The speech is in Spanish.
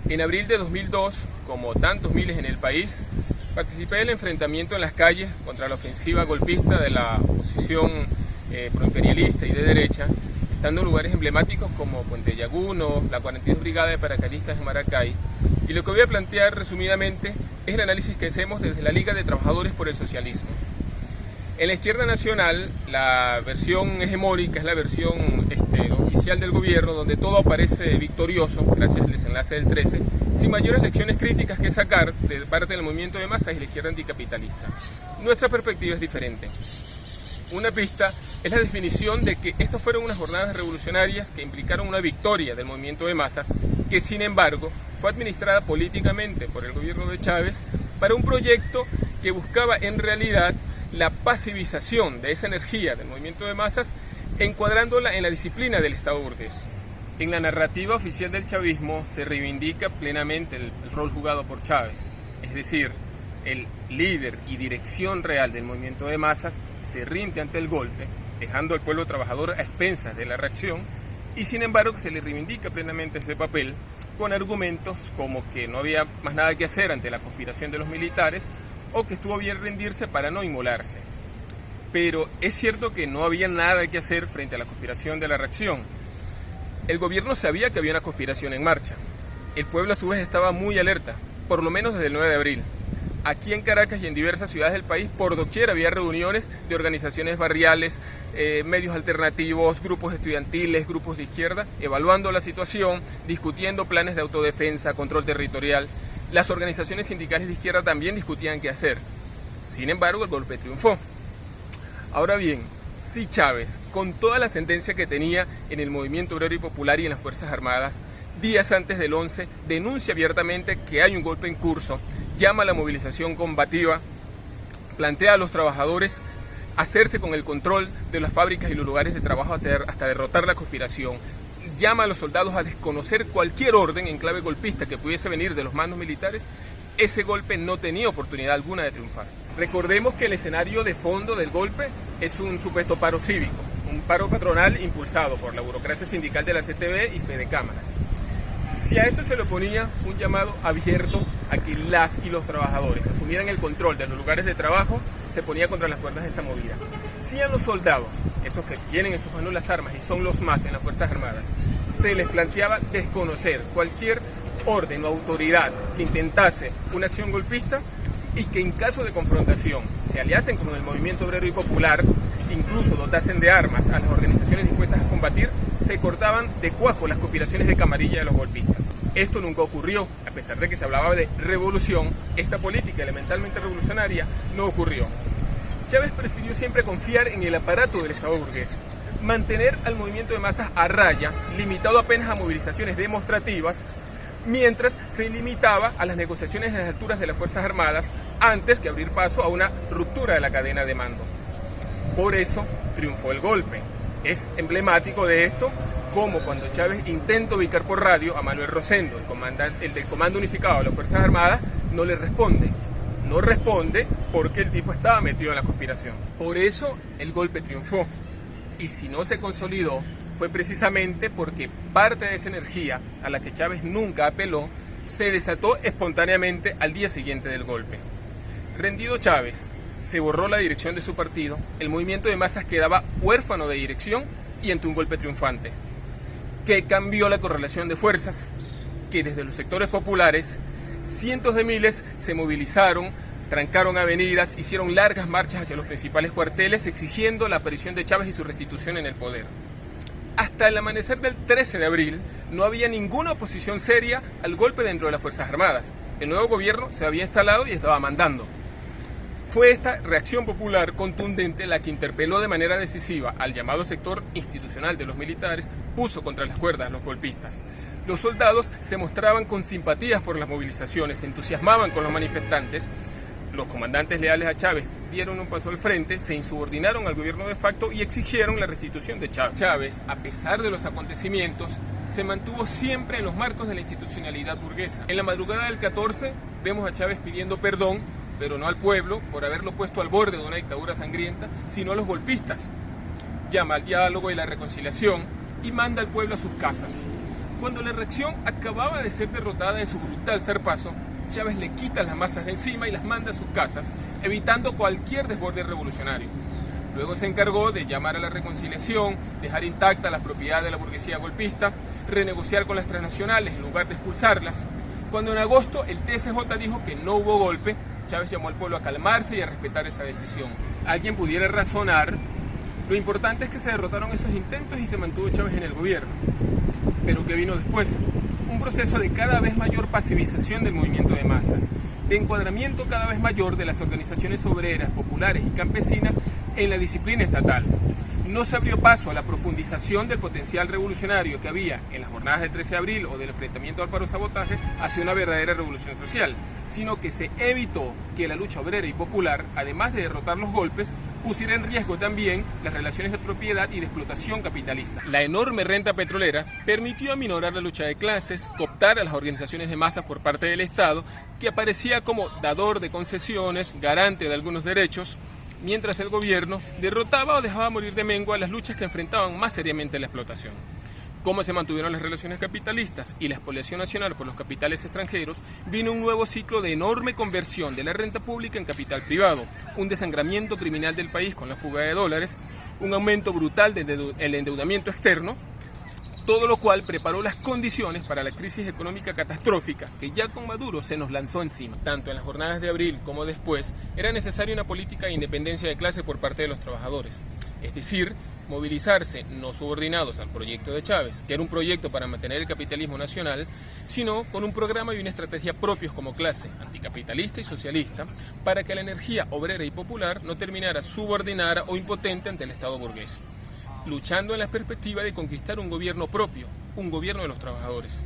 En abril de 2002, como tantos miles en el país, participé del enfrentamiento en las calles contra la ofensiva golpista de la oposición proimperialista y de derecha, estando en lugares emblemáticos como Puente Llaguno, la 42 Brigada de Paracaidistas de Maracay. Y lo que voy a plantear resumidamente es el análisis que hacemos desde la Liga de Trabajadores por el Socialismo. En la izquierda nacional, la versión hegemónica es la versión oficial del gobierno, donde todo aparece victorioso, gracias al desenlace del 13, sin mayores lecciones críticas que sacar de parte del movimiento de masas y la izquierda anticapitalista. Nuestra perspectiva es diferente. Una pista es la definición de que estas fueron unas jornadas revolucionarias que implicaron una victoria del movimiento de masas, que sin embargo fue administrada políticamente por el gobierno de Chávez para un proyecto que buscaba en realidad la pasivización de esa energía del movimiento de masas, encuadrándola en la disciplina del Estado burgués. En la narrativa oficial del chavismo se reivindica plenamente el rol jugado por Chávez, es decir, el líder y dirección real del movimiento de masas se rinde ante el golpe, dejando al pueblo trabajador a expensas de la reacción, y sin embargo se le reivindica plenamente ese papel con argumentos como que no había más nada que hacer ante la conspiración de los militares o que estuvo bien rendirse para no inmolarse. Pero es cierto que no había nada que hacer frente a la conspiración de la reacción. El gobierno sabía que había una conspiración en marcha. El pueblo a su vez estaba muy alerta, por lo menos desde el 9 de abril. Aquí en Caracas y en diversas ciudades del país, por doquier había reuniones de organizaciones barriales, medios alternativos, grupos estudiantiles, grupos de izquierda, evaluando la situación, discutiendo planes de autodefensa, control territorial. Las organizaciones sindicales de izquierda también discutían qué hacer. Sin embargo, el golpe triunfó. Ahora bien, si Chávez, con toda la ascendencia que tenía en el movimiento obrero y popular y en las Fuerzas Armadas, días antes del 11, denuncia abiertamente que hay un golpe en curso, llama a la movilización combativa, plantea a los trabajadores hacerse con el control de las fábricas y los lugares de trabajo hasta derrotar la conspiración, llama a los soldados a desconocer cualquier orden en clave golpista que pudiese venir de los mandos militares, ese golpe no tenía oportunidad alguna de triunfar. Recordemos que el escenario de fondo del golpe es un supuesto paro cívico, un paro patronal impulsado por la burocracia sindical de la CTB y Fedecámaras. Si a esto se le oponía un llamado abierto a que las y los trabajadores asumieran el control de los lugares de trabajo, se ponía contra las cuerdas de esa movida. Si a los soldados, esos que tienen en sus manos las armas y son los más en las Fuerzas Armadas, se les planteaba desconocer cualquier orden o autoridad que intentase una acción golpista y que en caso de confrontación se aliasen con el movimiento obrero y popular, incluso dotasen de armas a las organizaciones dispuestas a combatir, se cortaban de cuajo las conspiraciones de camarilla de los golpistas. Esto nunca ocurrió, a pesar de que se hablaba de revolución, esta política elementalmente revolucionaria no ocurrió. Chávez prefirió siempre confiar en el aparato del Estado burgués, mantener al movimiento de masas a raya, limitado apenas a movilizaciones demostrativas, mientras se limitaba a las negociaciones en las alturas de las Fuerzas Armadas antes que abrir paso a una ruptura de la cadena de mando. Por eso triunfó el golpe. Es emblemático de esto como cuando Chávez intenta ubicar por radio a Manuel Rosendo, el del Comando Unificado de las Fuerzas Armadas, no le responde. No responde porque el tipo estaba metido en la conspiración. Por eso el golpe triunfó. Y si no se consolidó, fue precisamente porque parte de esa energía a la que Chávez nunca apeló se desató espontáneamente al día siguiente del golpe. Rendido Chávez, se borró la dirección de su partido, el movimiento de masas quedaba huérfano de dirección y ante un golpe triunfante, que cambió la correlación de fuerzas, que desde los sectores populares cientos de miles se movilizaron, trancaron avenidas, hicieron largas marchas hacia los principales cuarteles exigiendo la aparición de Chávez y su restitución en el poder. Hasta el amanecer del 13 de abril no había ninguna oposición seria al golpe dentro de las Fuerzas Armadas. El nuevo gobierno se había instalado y estaba mandando. Fue esta reacción popular contundente la que interpeló de manera decisiva al llamado sector institucional de los militares, puso contra las cuerdas a los golpistas. Los soldados se mostraban con simpatías por las movilizaciones, se entusiasmaban con los manifestantes. Los comandantes leales a Chávez dieron un paso al frente, se insubordinaron al gobierno de facto y exigieron la restitución de Chávez. Chávez, a pesar de los acontecimientos, se mantuvo siempre en los marcos de la institucionalidad burguesa. En la madrugada del 14 vemos a Chávez pidiendo perdón, pero no al pueblo por haberlo puesto al borde de una dictadura sangrienta, sino a los golpistas. Llama al diálogo y la reconciliación y manda al pueblo a sus casas. Cuando la reacción acababa de ser derrotada de su brutal zarpazo, Chávez le quita las masas de encima y las manda a sus casas, evitando cualquier desborde revolucionario. Luego se encargó de llamar a la reconciliación, dejar intacta la propiedad de la burguesía golpista, renegociar con las transnacionales en lugar de expulsarlas. Cuando en agosto el TSJ dijo que no hubo golpe, Chávez llamó al pueblo a calmarse y a respetar esa decisión. Alguien pudiera razonar, lo importante es que se derrotaron esos intentos y se mantuvo Chávez en el gobierno. Pero ¿qué vino después? Un proceso de cada vez mayor pasivización del movimiento de masas, de encuadramiento cada vez mayor de las organizaciones obreras, populares y campesinas en la disciplina estatal. No se abrió paso a la profundización del potencial revolucionario que había en las jornadas del 13 de abril o del enfrentamiento al paro-sabotaje hacia una verdadera revolución social, sino que se evitó que la lucha obrera y popular, además de derrotar los golpes, pusiera en riesgo también las relaciones de propiedad y de explotación capitalista. La enorme renta petrolera permitió aminorar la lucha de clases, cooptar a las organizaciones de masas por parte del Estado, que aparecía como dador de concesiones, garante de algunos derechos, mientras el gobierno derrotaba o dejaba morir de mengua las luchas que enfrentaban más seriamente la explotación. Cómo se mantuvieron las relaciones capitalistas y la expoliación nacional por los capitales extranjeros, vino un nuevo ciclo de enorme conversión de la renta pública en capital privado, un desangramiento criminal del país con la fuga de dólares, un aumento brutal del endeudamiento externo, todo lo cual preparó las condiciones para la crisis económica catastrófica que ya con Maduro se nos lanzó encima. Tanto en las jornadas de abril como después, era necesaria una política de independencia de clase por parte de los trabajadores. Es decir, movilizarse no subordinados al proyecto de Chávez, que era un proyecto para mantener el capitalismo nacional, sino con un programa y una estrategia propios como clase, anticapitalista y socialista, para que la energía obrera y popular no terminara subordinada o impotente ante el Estado burgués, luchando en la perspectiva de conquistar un gobierno propio, un gobierno de los trabajadores.